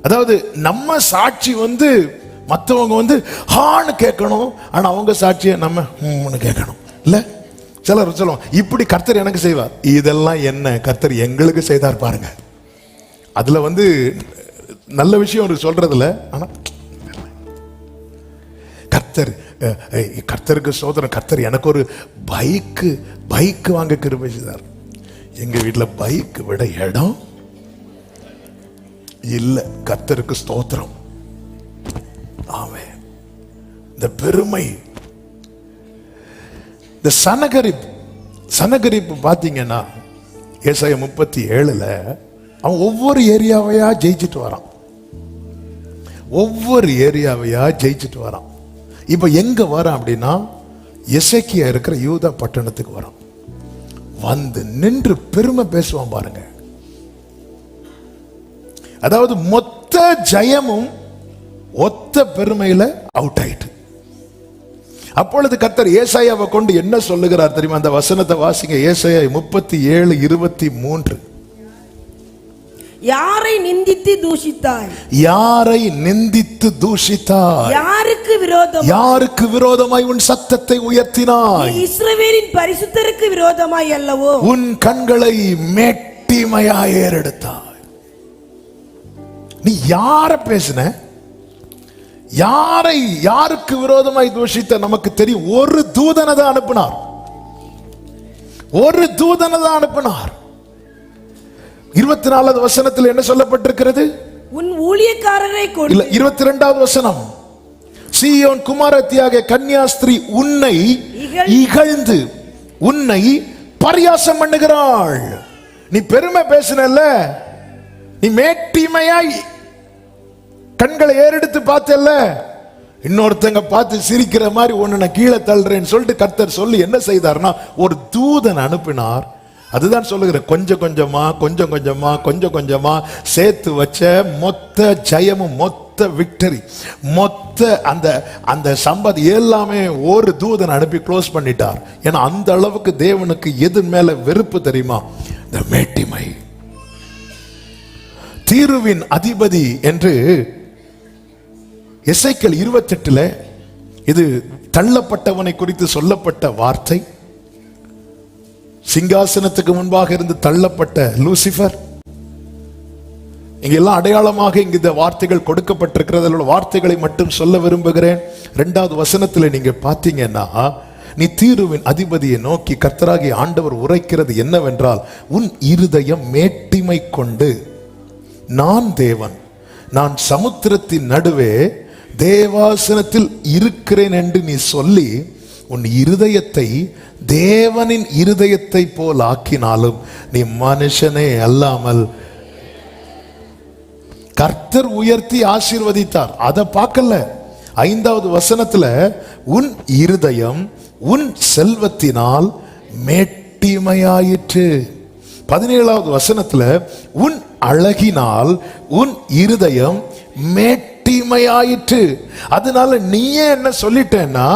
அதாவது நம்ம சாட்சி மற்றவங்க ஹான்னு கேட்கணும், ஆனா அவங்க சாட்சியை நம்ம கேட்கணும். இல்ல சிலர் சொல்லுவோம், இப்படி கர்த்தர் எனக்கு செய்வார், இதெல்லாம் என்ன கர்த்தர் எங்களுக்கு செய்தார் பாருங்க. அதுல நல்ல விஷயம் ஒரு சொல்றதுல, ஆனா கர்த்தருக்கு சோதனை. கர்த்தர் எனக்கு ஒரு பைக் வாங்க கிருபை செய்தார். எங்க வீட்டுல பைக் விட இடம் இல்ல. கர்த்தருக்கு ஸ்தோத்திரம். ஆமென். இந்த பெருமை, இந்த சனகரிப்பு பாத்தீங்கன்னா ஏசாயா 37 அவன் ஒவ்வொரு ஏரியாவையா ஜெயிச்சுட்டு வரான். இப்ப எங்க வரான் அப்படின்னா எசேக்கியா இருக்கிற யூதா பட்டணத்துக்கு வரான். நின்று பெருமை பேசுவான் பாருங்க. அதாவது மொத்த ஜெயமும் ஒத்த பெருமையில அவுட் ஆயிட்டு. அப்பொழுது கர்த்தர் ஏசாயாவை கொண்டு என்ன சொல்லுகிறார் தெரியுமா? அந்த வசனத்தை வாசிங்க. ஏசாயா 37:23. யாரை நிந்தித்து தூஷித்தாய்? யாருக்கு விரோதமாய் உன் சத்தத்தை உயர்த்தினாய்? இஸ்ரவேலின் பரிசுத்தருக்கு விரோதமாய் அல்லவோ? உன் கண்களை மேட்டிமையாய் ஏறெடுத்தாய். நீ யார பேசின? யாருக்கு விரோதமாய் தூஷித்த? நமக்கு தெரியும். ஒரு தூதனை தான் அனுப்பினார். 24வது வசனத்தில் என்ன சொல்லப்பட்டிருக்கிறது? உன் ஊழியக்காரரை கொண்டு. 22வது வசனம், சீயோன் குமாரத்தியாக கன்னியாஸ்திரி உன்னை இகழ்ந்து உன்னை பரியாசம் பண்ணுகிறாள். நீ பெருமை பேசினல்ல, நீ மேட்டிமையாய் கண்களை ஏறெடுத்து பார்த்தல்ல, இன்னொருத்தங்க பார்த்து சிரிக்கிற மாதிரி ஒன்னு நான் கீழே தள்ளுறேன்னு சொல்லிட்டு கர்த்தர் சொல்லி என்ன செய்தார்னா ஒரு தூதன் அனுப்பினார். அதுதான் சொல்லுகிற கொஞ்சம் கொஞ்சமா சேர்த்து வச்ச மொத்த ஜெயமும், மொத்த விக்டரி, மொத்த அந்த சம்பத் எல்லாமே ஒரு தூதன் அனுப்பி க்ளோஸ் பண்ணிட்டார். ஏன்னா அந்த அளவுக்கு தேவனுக்கு எது மேல வெறுப்பு தெரியுமா? இந்த மேட்டிமை. தீருவின் அதிபதி என்று எசேக்கியேல் 28 இது தள்ளப்பட்டவனை குறித்து சொல்லப்பட்ட வார்த்தை. சிங்காசனத்துக்கு முன்பாக இருந்து தள்ளப்பட்ட லூசிபர். இங்கெல்லாம் அடையாளமாக இங்கு இந்த வார்த்தைகள் கொடுக்கப்பட்டிருக்கிறது. வார்த்தைகளை மட்டும் சொல்ல விரும்புகிறேன். 2வது வசனத்தில் நீங்க பார்த்தீங்கன்னா, நீ தீருவின் அதிபதியை நோக்கி கர்த்தராகிய ஆண்டவர் உரைக்கிறது என்னவென்றால், உன் இருதயம் மேட்டிமை கொண்டு நான் தேவன், நான் சமுத்திரத்தின் நடுவே தேவாசனத்தில் இருக்கிறேன் என்று நீ சொல்லி உன் இருதயத்தை தேவனின் இருதயத்தை போல் ஆக்கினாலும் நீ மனுஷனே அல்லாமல். கர்த்தர் உயர்த்தி ஆசீர்வதித்தார், அதை பார்க்கல. 5வது வசனத்துல உன் இருதயம் உன் செல்வத்தினால் மேட்டிமையாயிற்று. 17வது வசனத்துல உன் அழகினால் உன் இருதயம் மேட்டிமையாயிற்று. அதனால நீயே என்ன சொல்லிட்டேன்னா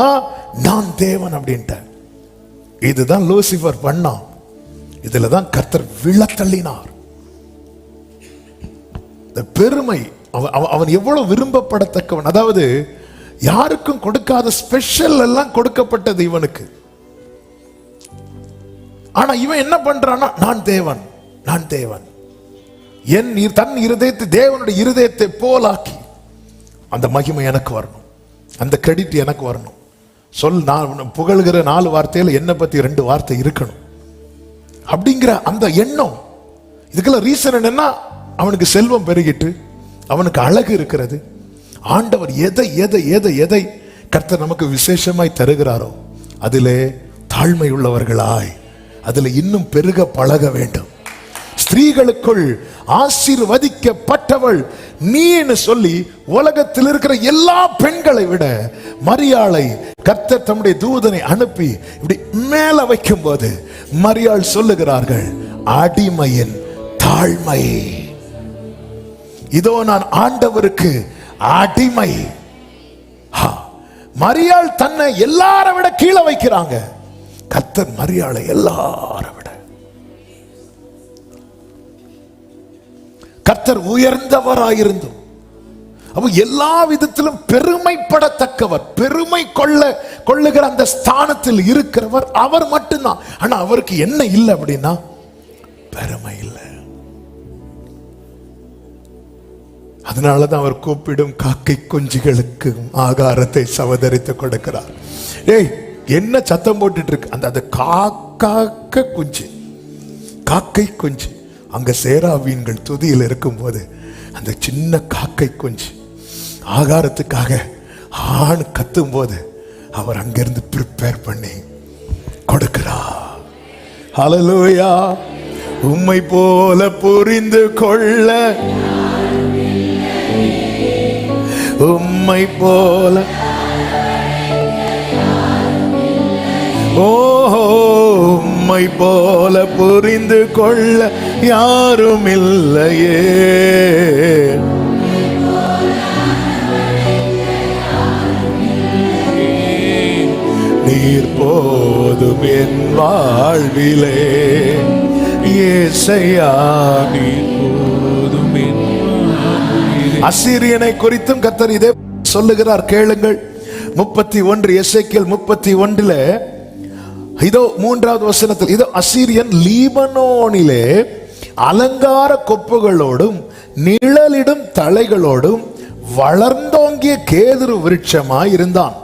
நான் தேவன் அப்படின்ட்ட. இதுதான் லூசிபர் பண்ணான். இதுலதான் கர்த்தர் விழத்தள்ளினார். இந்த பெருமை, அவன் எவ்வளவு விரும்பப்படத்தக்கவன். அதாவது யாருக்கும் கொடுக்காத ஸ்பெஷல் எல்லாம் கொடுக்கப்பட்டது இவனுக்கு. ஆனா இவன் என்ன பண்றான்னா நான் தேவன், நான் தேவன், என் தன் இருதயத்தை தேவனுடைய இருதயத்தை போலாக்கி அந்த மகிமை எனக்கு வரணும், அந்த கிரெடிட் எனக்கு வரணும். நான் புகழ்கிற 4 வார்த்தையில என்னை பத்தி 2 வார்த்தை இருக்கணும் அப்படிங்கிற அந்த எண்ணம். இதுக்கெல்லாம் ரீசன் என்னன்னா அவனுக்கு செல்வம் பெருகிட்டு, அவனுக்கு அழகு இருக்கிறது. ஆண்டவர் எதை எதை எதை எதை கர்த்தர் நமக்கு விசேஷமாய் தருகிறாரோ அதிலே தாழ்மை உள்ளவர்களாய் அதுல இன்னும் பெருக பழக வேண்டும். ஸ்திரீகளுக்குள் ஆசீர்வதிக்கப்பட்டவள் நீன்னு சொல்லி உலகத்தில் இருக்கிற எல்லா பெண்களை விட மரியாளை கர்த்தர் தம்முடைய தூதனை அனுப்பி இப்படி மேல வைக்கும் போது மரியாள் சொல்லுகிறார்கள், அடிமையின் தாழ்மை. இதோ நான் ஆண்டவருக்கு அடிமை. மரியாள் தன்னை எல்லாரை விட கீழே வைக்கிறாங்க. கர்த்தர் மரியாளை எல்லாரை விட. கர்த்தர் உயர்ந்தவராயிருந்தும் அப்ப எல்லா விதத்திலும் பெருமைப்படத்தக்கவர், பெருமை கொள்ளுகிற அந்த ஸ்தானத்தில் இருக்கிறவர் அவர் மட்டும்தான். ஆனா அவருக்கு என்ன இல்லை அப்படின்னா பெருமை இல்லை. அதனாலதான் அவர் கூப்பிடும் காக்கை குஞ்சுகளுக்கு ஆகாரத்தை சவதரித்து கொடுக்கிறார். ஏய், என்ன சத்தம் போட்டுட்டு இருக்கு? அந்த காக்க குஞ்சு, காக்கை குஞ்சு அங்க சேராவீன்கள் துதியில் இருக்கும் போது அந்த சின்ன காக்கை குஞ்சு ஆகாரத்துக்காக ஆண் கத்தும் போது அவர் அங்கிருந்து ப்ரிப்பேர் பண்ணி கொடுக்கிறார். ஹல்லேலூயா. உம்மை போல புரிந்து கொள்ள, உம்மை போல, ஓஹோ, உம்மை போல புரிந்து கொள்ள யாரும் இல்லையே. நீர் போதும் என் வாழ்விலே, ஏசையா நீர் போதும் என் வாழ்விலே. அசீரியனை குறித்தும் கர்த்தர் இதே சொல்லுகிறார், கேளுங்கள். 31 எசேக்கியேல் 31 இதோ 3வது வசனத்தில், இதோ அசீரியன் லீபனோனிலே அலங்கார கொப்புகளோடும் நிழலிடும் தலைகளோடும் வளர்ந்தோங்கிய கேதுரு விருட்சமாய் இருந்தான்.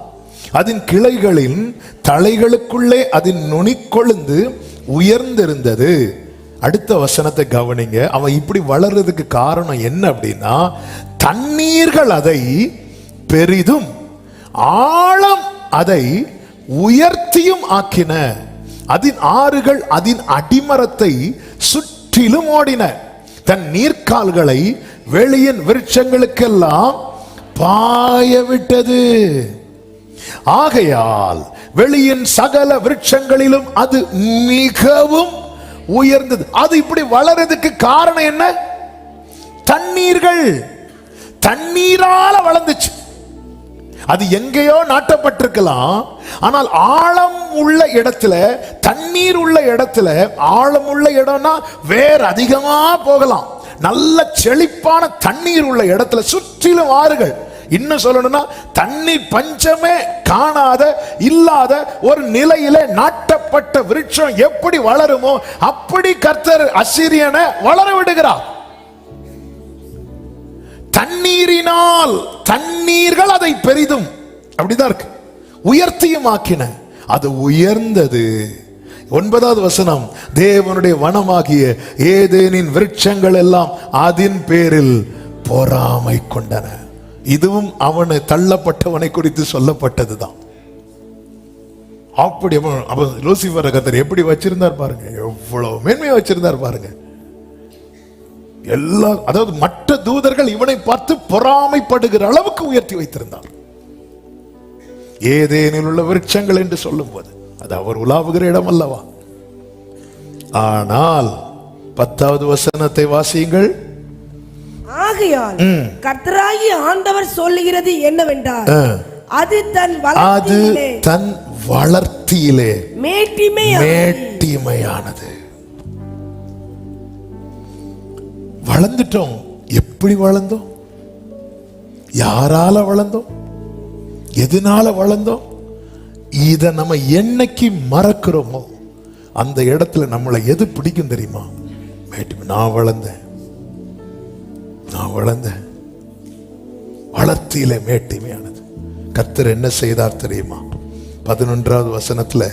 அதன் கிளைகளின் தலைகளுக்குள்ளே அதன் நுனிக்கொழுந்து உயர்ந்திருந்தது. அடுத்த வசனத்தை கவனிங்க. அவன் இப்படி வளர்றதுக்கு காரணம் என்ன அப்படின்னா, தண்ணீர்கள் அதை பெரிதும் ஆழம் அதை உயர்த்தியும் ஆக்கின. அதன் ஆறுகள் அதன் அடிமரத்தை சுற்றிலும் ஓடின. தன் நீர்க்கால்களை வெளியின் விருட்சங்களுக்கெல்லாம் பாய விட்டது. ஆகையால் வெளியின் சகல விருட்சங்களிலும் அது மிகவும் உயர்ந்தது. அது இப்படி வளர்றதுக்கு காரணம் என்ன? தண்ணீர்கள், தண்ணீரால வளர்ந்துச்சு. அது எங்கேயோ நாட்டப்பட்டிருக்கலாம், ஆனால் ஆழம் உள்ள இடத்துல, தண்ணீர் உள்ள இடத்துல, ஆழம் உள்ள இடம்னா வேற அதிகமா போகலாம். நல்ல செழிப்பான தண்ணீர் உள்ள இடத்துல சுற்றிலும் ஆறுகள். இன்னும் சொல்லணும்னா தண்ணீர் பஞ்சமே காணாத இல்லாத ஒரு நிலையில நாட்டப்பட்ட விருட்சம் எப்படி வளருமோ அப்படி கர்த்தர் அசீரியனை வளர விடுகிறார். தண்ணீரினால், தண்ணீர்கள் அதை பெரிதும், அப்படிதான் இருக்கு, உயர்த்தியும் ஆக்கின. அது உயர்ந்தது. 9வது வசனம், தேவனுடைய வனமாகிய ஏதேனின் விருட்சங்கள் எல்லாம் அதன் பேரில் பொறாமை கொண்டன. இதுவும் அவனை தள்ளப்பட்டவனை குறித்து சொல்லப்பட்டதுதான். அப்படி லூசிபர் கர்த்தர் எப்படி வச்சிருந்தார் பாருங்க, எவ்வளவு மேன்மையா வச்சிருந்தார் பாருங்க. எல்லா, அதாவது மற்ற தூதர்கள் இவனை பார்த்து பொறாமைப்படுகிற அளவுக்கு உயர்த்தி வைத்திருந்தார். ஏதேனில் உள்ள விருட்சங்கள் என்று சொல்லும் போது அது அவர் உலாவுகிற இடம் அல்லவா? ஆனால் 10வது வசனத்தை வாசியுங்கள். ஆகையால் கர்த்தராகிய ஆண்டவர் சொல்லுகிறது என்னவென்றால், அது தன் வளர்த்தியிலே மேட்டிமையானது. வளர்ந்துட்டோம். எப்படி வளர்ந்தோம்? யாரால வளர்ந்தோம்? எதனால வளர்ந்தோம்? இத நம்ம என்னைக்கு மறக்கிறோமோ அந்த இடத்துல நம்மளை எது பிடிக்கும் தெரியுமா? நான் வளர்ந்தேன், வளர்த்தியில மேட்டிமையானது. கர்த்தர் என்ன செய்தார் தெரியுமா? 11வது வசனத்துல,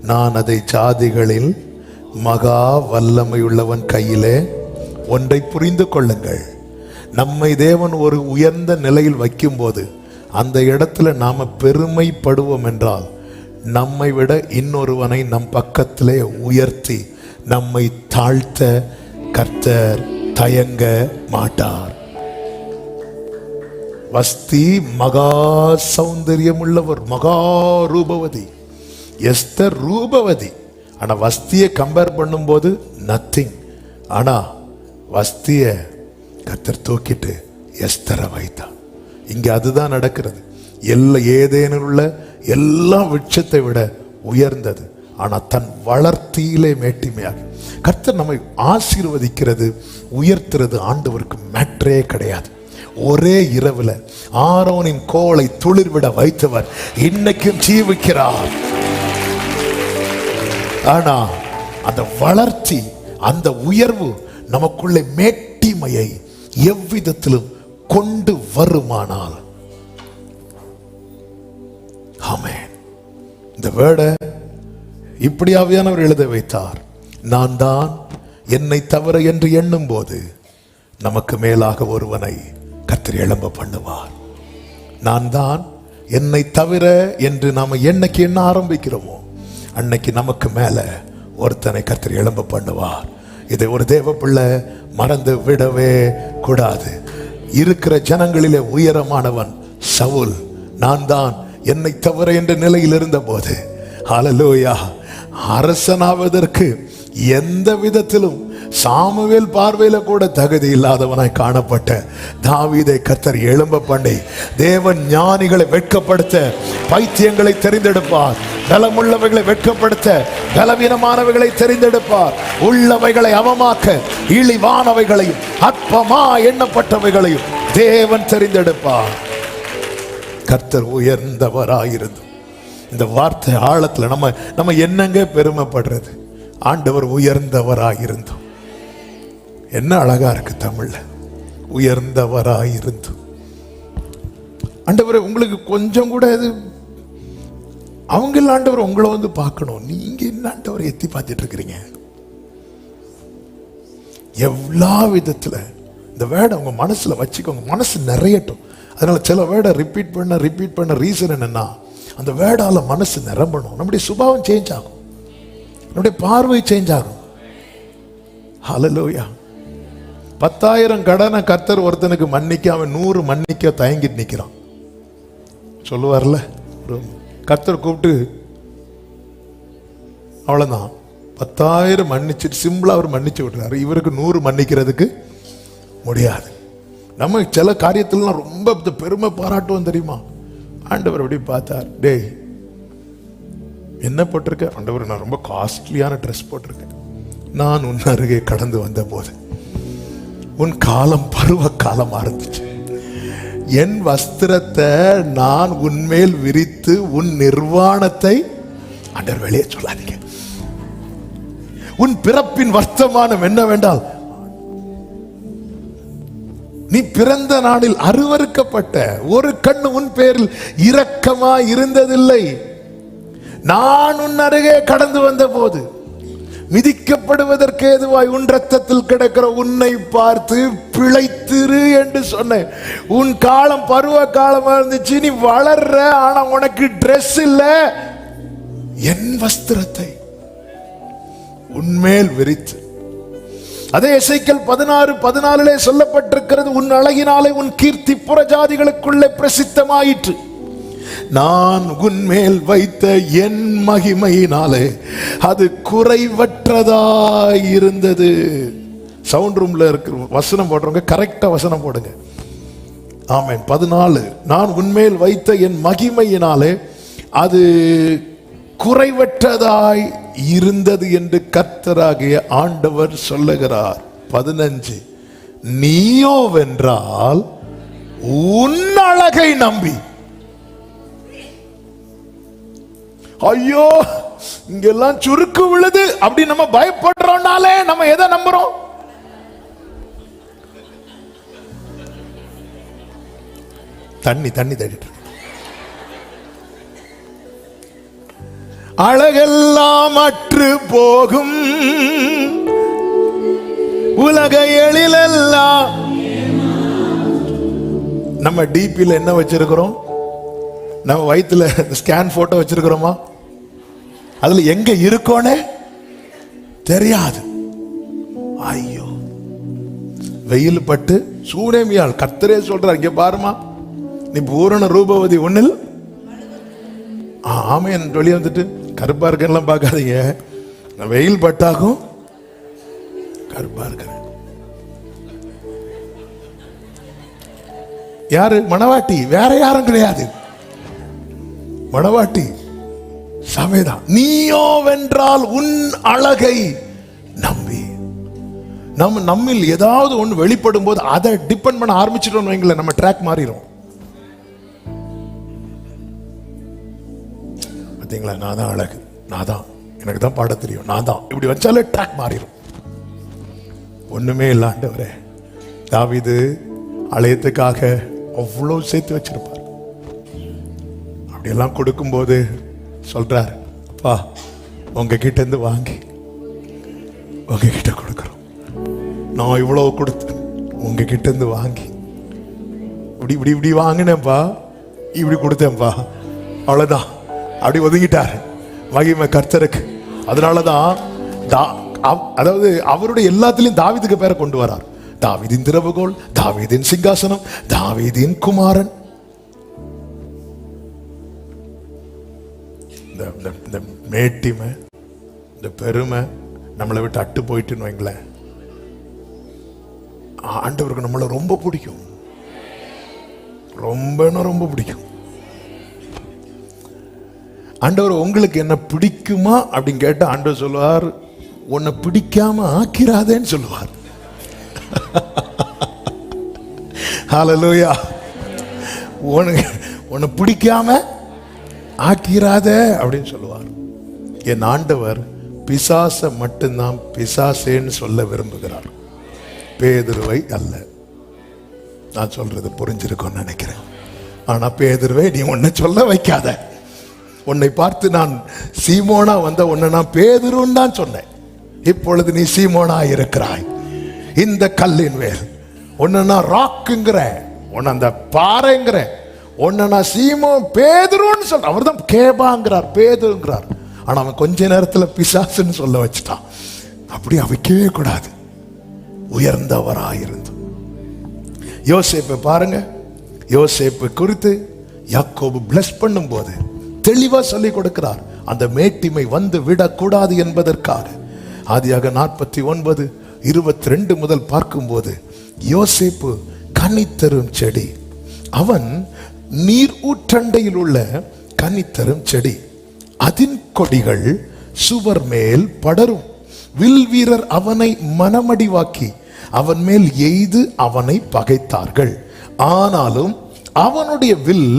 நான் அதை ஜாதிகளில் மகா வல்லமை உள்ளவன் கையிலே ஒன்றை புரிந்து கொள்ளுங்கள். நம்மை தேவன் ஒரு உயர்ந்த நிலையில் வைக்கும் போது அந்த இடத்துல நாம பெருமைப்படுவோம் என்றால், நம்மை விட இன்னொருவனை நம் பக்கத்திலே உயர்த்தி நம்மை தாழ்த்த கர்த்தர் தயங்க மாட்டார். வஸ்தி மகா சௌந்தரியம் உள்ளவர், மகா ரூபவதி. எஸ்தர் ரூபவதி, ஆனா வஸ்தியை கம்பேர் பண்ணும்போது நத்திங். ஆனா வஸ்திய கர்த்தர் தூக்கிட்டு எஸ்தரை வைத்தார். இங்க அதுதான் நடக்கிறது. ஏதேனும் உள்ள எல்லா விருட்சத்தை விட உயர்ந்தது, ஆனா தன் வளர்த்தியிலே மேட்டிமையாக. கர்த்தர் நம்மை ஆசீர்வதிக்கிறது, உயர்த்துறது ஆண்டவருக்கு மேட்டரே கிடையாது. ஒரே இரவுல ஆரோனின் கோலை துளிர்விட வைத்தவர் இன்னைக்கும் ஜீவிக்கிறார். ஆனா அந்த வளர்ச்சி, அந்த உயர்வு நமக்குள்ளே மேட்டிமையை எவ்விதத்திலும் கொண்டு வருமானால், ஆமென். இந்த வேர்டை இப்படி ஆவியானவர் எழுத வைத்தார். நான் தான் என்னை தவிர என்று எண்ணும் போது நமக்கு மேலாக ஒருவனை கர்த்தர் எழும்ப பண்ணுவார். நான் தான் என்னை தவிர என்று நாம என்னைக்கு எண்ண ஆரம்பிக்கிறோமோ அன்னைக்கு நமக்கு மேல ஒருத்தனை கர்த்தர் எழும்ப பண்ணுவார். இதை ஒரு தேவ பிள்ளை மறந்து விடவே கூடாது. இருக்கிற ஜனங்களிலே உயரமானவன் சவுல். நான் தான் என்னை தவிர என்ற நிலையில் இருந்த போது, ஹல்லேலூயா, அரசனாவதற்கு எந்த விதத்திலும் சாமுவேல் பார்வையில கூட தகுதி இல்லாதவனாய் காணப்பட்ட தாவீதை கர்த்தர் எழும்ப பண்ணி தேவன் ஞானிகளை வெட்கப்படுத்த பைத்தியங்களை தெரிந்தெடுப்பார். பலமுள்ளவைகளை வெட்கப்படுத்த பலவீனமானவைகளை தெரிந்தெடுப்பார். உள்ளவைகளை அவமாக்க இழிவானவைகளையும் அற்பமா எண்ணப்பட்டவைகளையும் தேவன் தெரிந்தெடுப்பார். கர்த்தர் உயர்ந்தவராயிருந்து, இந்த வார்த்தை ஆழத்துல நம்ம என்னங்க பெருமைப்படுறது? ஆண்டவர் உயர்ந்தவராயிருந்தோம். என்ன அழகா இருக்கு தமிழ்ல, உயர்ந்தவராயிருந்தோம். ஆண்டவரை உங்களுக்கு கொஞ்சம் கூட இது அவங்க ஆண்டவர் உங்களை வந்து பார்க்கணும். நீங்க என்ன ஆண்டவரை எத்தி பார்த்துட்டு இருக்கிறீங்க? எல்லா விதத்துல இந்த வேர்டை உங்க மனசுல வச்சுக்கோங்க, மனசு நிறையட்டும். அதனால சில வேர்டை ரிப்பீட் பண்ண ரீசன் என்னன்னா, அந்த வேர்டால மனசு நிரம்பணும். நம்முடைய சுபாவம் சேஞ்ச் ஆகும், நம்முடைய பார்வை சேஞ்ச் ஆகும். ஹல்லேலூயா. 10,000 கடனை கர்த்தர் ஒருத்தனுக்கு மன்னிக்காம 100 மன்னிக்க தயங்கிட்டு நிக்கிறான். சொல்லுவார்ல, கர்த்தர் கூப்பிட்டு அவ்வளவுதான் 10,000 மன்னிச்சுட்டு சிம்பிளா அவர் மன்னிச்சு விடுறாரு. இவருக்கு 100 மன்னிக்கிறதுக்கு முடியாது. நம்ம சில காரியத்திலாம் ரொம்ப பெருமை பாராட்டுவோம் தெரியுமா? ஆண்டவர் அப்படி பார்த்தார், டேய் என்ன போட்டிருக்க? ஆண்டவர், நான் ரொம்ப காஸ்ட்லியான ட்ரெஸ் போட்டிருக்கேன். நான் உன் அருகே கடந்து வந்த போது உன் காலம் பருவ காலமா இருந்துச்சு. என் வஸ்திரத்தை நான் உன்மேல் விரித்து உன் நிர்வாணத்தை, ஆண்டவர் வெளியே சொல்லாதீங்க, உன் பிறப்பின் வர்த்தமானம் என்னவென்றால் நீ பிறந்த நாளில் அருவருக்கப்பட்ட ஒரு கண்ணு உன் பேரில் இரக்கமா இருந்ததில்லை. நான் உன் அருகே கடந்து வந்த போது மிதிக்கப்படுவதற்கு ஏதுவாய் உன் ரத்தத்தில் கிடக்கிற உன்னை பார்த்து பிழைத்திரு என்று சொன்னேன். உன் காலம் பருவ காலமா இருந்துச்சு, நீ வளர்ற, ஆனா உனக்கு ட்ரெஸ் இல்ல. என் வஸ்திரத்தை உன்மேல் விரித்து, அதே எசேக்கியேல் 16:14 சொல்லப்பட்டிருக்கிறது, உன் அழகினாலே உன் கீர்த்தி புறஜாதிகளுக்குள்ளே பிரசித்தமாயிற்று. நான் உன்மேல் வைத்த என் மகிமையினாலே அது குறைவற்றதாய் இருந்தது. சவுண்ட் ரூம்ல இருக்கிற வசனம் போடுறவங்க கரெக்டா வசனம் போடுங்க. ஆமென். 14, நான் உன்மேல் வைத்த என் மகிமையினாலே அது குறைவற்றதாய் இருந்தது என்று கர்த்தராகிய ஆண்டவர் சொல்லுகிறார். 15, நீயோ வென்றால் உன் அழகை நம்பி, ஐயோ இங்கெல்லாம் சுருக்கு விழுது அப்படி நம்ம பயப்படுறோம்னாலே நம்ம எதை நம்புறோம்? தண்ணி தட்டிட்டு அழகெல்லாம் அற்று போகும் உலக எழிலெல்லாம். நம்ம டிபில என்ன வச்சிருக்கிறோம்? நம்ம வயிற்றுல ஸ்கேன் போட்டோ வச்சிருக்கிறோமா? அதுல எங்க இருக்கோனே தெரியாது. ஐயோ, வெயில் பட்டு சூனேமியால் கர்த்தரே சொல்றார், இங்க பாருமா, நீ பூரண ரூபவதி ஒண்ணில். ஆமேன். வெளியே வந்துட்டு கருப்பா இருக்கெல்லாம் பார்க்காதீங்க, நான் வெயில் பட்டாகும் கருப்பா இருக்கிறேன். யாரு? மணவாட்டி, வேற யாரும் கிடையாது. மணவாட்டி சபைதான். நீயோ வென்றால் உன் அழகை நம்பி. நம்மில் ஏதாவது ஒன்று வெளிப்படும் போது அதை டிபெண்ட் பண்ண ஆரம்பிச்சிட்டோம்னு வைங்களேன், நம்ம ட்ராக் மாறிடும். பார்த்தீங்களா, நான் தான் அழகு, நான் தான், எனக்கு தான் பாட தெரியும், நான் தான், இப்படி வச்சாலே ட்ராக் மாறிடும். ஒண்ணுமே இல்லை ஆண்டவரே. தாவீது ஆலயத்துக்காக அவ்வளோ சேர்த்து வச்சிருப்பார். அப்படியெல்லாம் கொடுக்கும்போது சொல்றார், அப்பா உங்ககிட்ட இருந்து வாங்கி உங்ககிட்ட கொடுக்குறோம். நான் இவ்வளவு கொடுத்து உங்ககிட்ட இருந்து வாங்கி இப்படி இப்படி இப்படி வாங்கினேன்ப்பா, இப்படி கொடுத்தேன்ப்பா, அவ்வளவுதான். அப்படி ஒதுங்கிட்டார். மகிமை கர்த்தருக்கு. அதனாலதான் அதாவது அவருடைய எல்லாத்திலையும் தாவீதுக்கு பேரை கொண்டு வரார். தாவீதின் திறவுகோல், தாவீதின் சிங்காசனம், தாவீதின் குமாரன். இந்த மேட்டிமை, இந்த பெருமை நம்மளை விட்டு அட்டு போயிட்டுன்னு வைங்களேன், ஆண்டவருக்கு நம்மளை ரொம்ப பிடிக்கும், ரொம்ப பிடிக்கும். ஆண்டவர் உங்களுக்கு என்ன பிடிக்குமா அப்படின்னு கேட்டா ஆண்டவர் சொல்லுவார், உன்னை பிடிக்காம ஆக்கிறாதேன்னு சொல்லுவார். ஹல்லேலூயா. உன்னை பிடிக்காம ஆக்கிறாத அப்படின்னு சொல்லுவார். என் ஆண்டவர் பிசாசை மட்டும்தான் பிசாசேன்னு சொல்ல விரும்புகிறார், பேதுருவை அல்ல. நான் சொல்றது புரிஞ்சிருக்கும்னு நினைக்கிறேன். ஆனா பேதுருவை நீ உன்னை சொல்ல வைக்காத. உன்னை பார்த்து நான் சீமோனா வந்த உன்னை நான் பேதுருன்னு தான் சொன்னேன். இப்பொழுது நீ சீமோனா இருக்கிறாய். இந்த கல்லின் மேல் உன்னை நான் ராக்குங்கிற, உன்னை அந்த பாறைங்கிற, உன்னை நான் சீமோன் பேதுருன்னு சொல்றேன். அவர் தான் கேபாங்கிறார், பேதுங்கிறார். ஆனா அவன் கொஞ்ச நேரத்துல பிசாசுன்னு சொல்ல வச்சுட்டான். அப்படி வைக்கவே கூடாது, உயர்ந்தவராயிருந்து. யோசேப்பு பாருங்க, யோசேப்பு குறித்து யாக்கோபு பிளஸ் பண்ணும் போது தெளிவா சொல்லி கொடுக்கிறார், அந்த மேட்டிமை வந்து விடக்கூடாது என்பதற்காக. ஆதியாக 49:22 முதல் பார்க்கும்போது யோசேப்பு கனித்தரும் செடி, அவன் நீர் ஊற்றண்டையில் உள்ள கனித்தரும் செடி, அதின் கொடிகள் சுவர் மேல் படரும். வில் வீரர் அவனை மனமடிவாக்கி அவன் மேல் எய்து அவனை பகைத்தார்கள். ஆனாலும் அவனுடைய வில்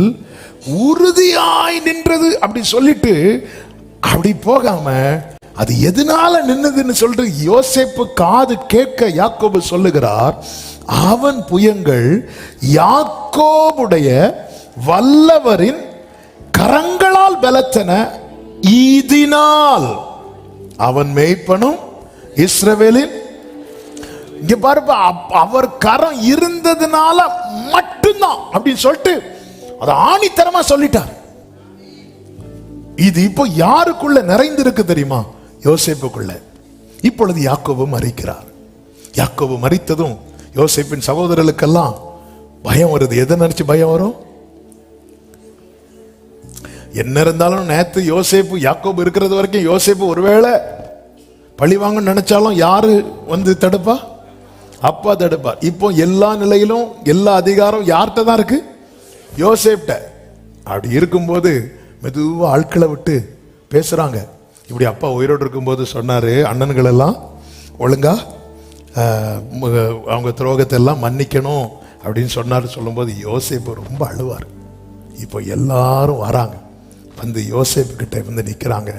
உறுதியாய் நின்றது. அப்படி சொல்லிட்டு அப்படி போகாம அது எதனால நின்னதுன்னு சொல்லிட்டு யோசேப்பு காது கேட்க யாக்கோபு சொல்லுகிறார், அவன் புயங்கள் யாக்கோபுடைய வல்லவரின் கரங்களால் பலத்தன, ஈதினால் அவன் மேய்ப்பனும் இஸ்ரவேலின். இங்க பாருப்பா, அவர் கரம் இருந்ததுனால மட்டும்தான் அப்படின்னு சொல்லிட்டு அதை ஆணித்தரமா சொல்லிட்டார். இது இப்போ யாருக்குள்ள நிறைந்திருக்கு தெரியுமா? யோசேப்புக்குள்ள. இப்பொழுது யாக்கோபு மரிக்கிறார். யாக்கோபு மரித்ததும் யோசேப்பின் சகோதரர்களுக்கெல்லாம் பயம் வருது. எதை நினைச்சு பயம் வரும்? என்ன இருந்தாலும் நேத்து யோசேப்பு யாக்கோபு இருக்கிறது வரைக்கும் யோசேப்பு ஒருவேளை பழி வாங்க நினைச்சாலும் யாரு வந்து தடுப்பா? அப்பா தடுப்பா. இப்போ எல்லா நிலையிலும் எல்லா அதிகாரம் யார்கிட்ட தான் இருக்கு? யோசேப்ட. அப்படி இருக்கும்போது மெதுவா ஆட்களை விட்டு பேசுறாங்க. இப்படி அப்பா உயிரோடு இருக்கும்போது சொன்னாரு, அண்ணன்கள் எல்லாம் ஒழுங்கா அவங்க துரோகத்தை எல்லாம் மன்னிக்கணும் அப்படின்னு சொன்னாரு. சொல்லும்போது யோசேப்பு ரொம்ப அழுவார். இப்போ எல்லாரும் வராங்க, வந்து யோசேப்பு கிட்ட வந்து நிக்கிறாங்க,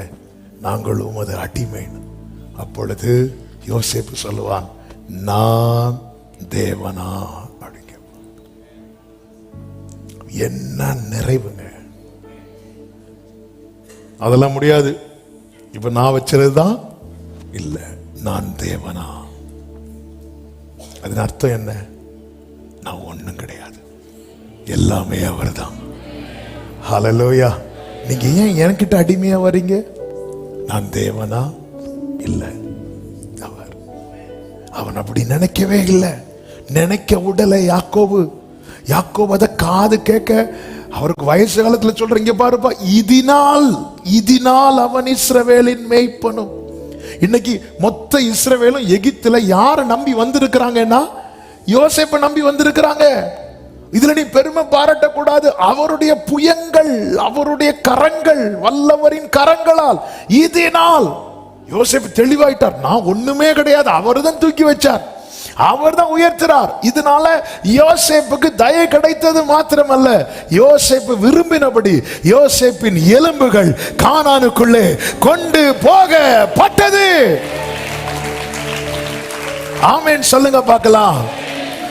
நாங்கள் உமது அடிமைன்னு. அப்பொழுது யோசேப்பு சொல்லுவான், நான் தேவனா அப்படிங்க. என்ன நிறைவுங்க! அதெல்லாம் முடியாது. இப்ப நான் வச்சதுதான் இல்ல, நான் தேவனா. அதன் அர்த்தம் என்ன? நான் ஒண்ணும் கிடையாது, எல்லாமே அவர் தான். ஹல்லேலூயா. நீங்க ஏன் என்கிட்ட அடிமையா வரீங்க? நான் தேவனா இல்ல, அவர். அவன் அப்படி நினைக்கவே இல்லை, நினைக்க விடல யாக்கோபு. யாக்கோபு அதை காது கேட்க அவருக்கு வயசு காலத்துல சொல்றீங்க பாருப்பா, இதனால் அவன் இஸ்ரவேலின் மேய்ப்பனும். இன்னைக்கு மொத்த இஸ்ரவேலும் எகிப்துல யாரை நம்பி வந்திருக்கிறாங்கன்னா யோசேப்பை நம்பி வந்திருக்கிறாங்க. இதுல நீ பெருமை பாராட்டக்கூடாது. அவருடைய புயங்கள், அவருடைய கரங்கள், வல்லவரின் கரங்களால். இதனால் யோசேப்பு தெளிவாயிட்டார், நான் ஒண்ணுமே கிடையாது, அவர்தான் தூக்கி வச்சார். அவர் தான் உயர்த்துறார். இதனால யோசேப்புக்கு தயை கிடைத்தது மாத்திரமல்ல, யோசேப்பு விரும்பினபடி யோசேப்பின் எலும்புகள் கானானுக்குள்ளே கொண்டு போகப்பட்டது. ஆமென் சொல்லுங்க பார்க்கலாம்.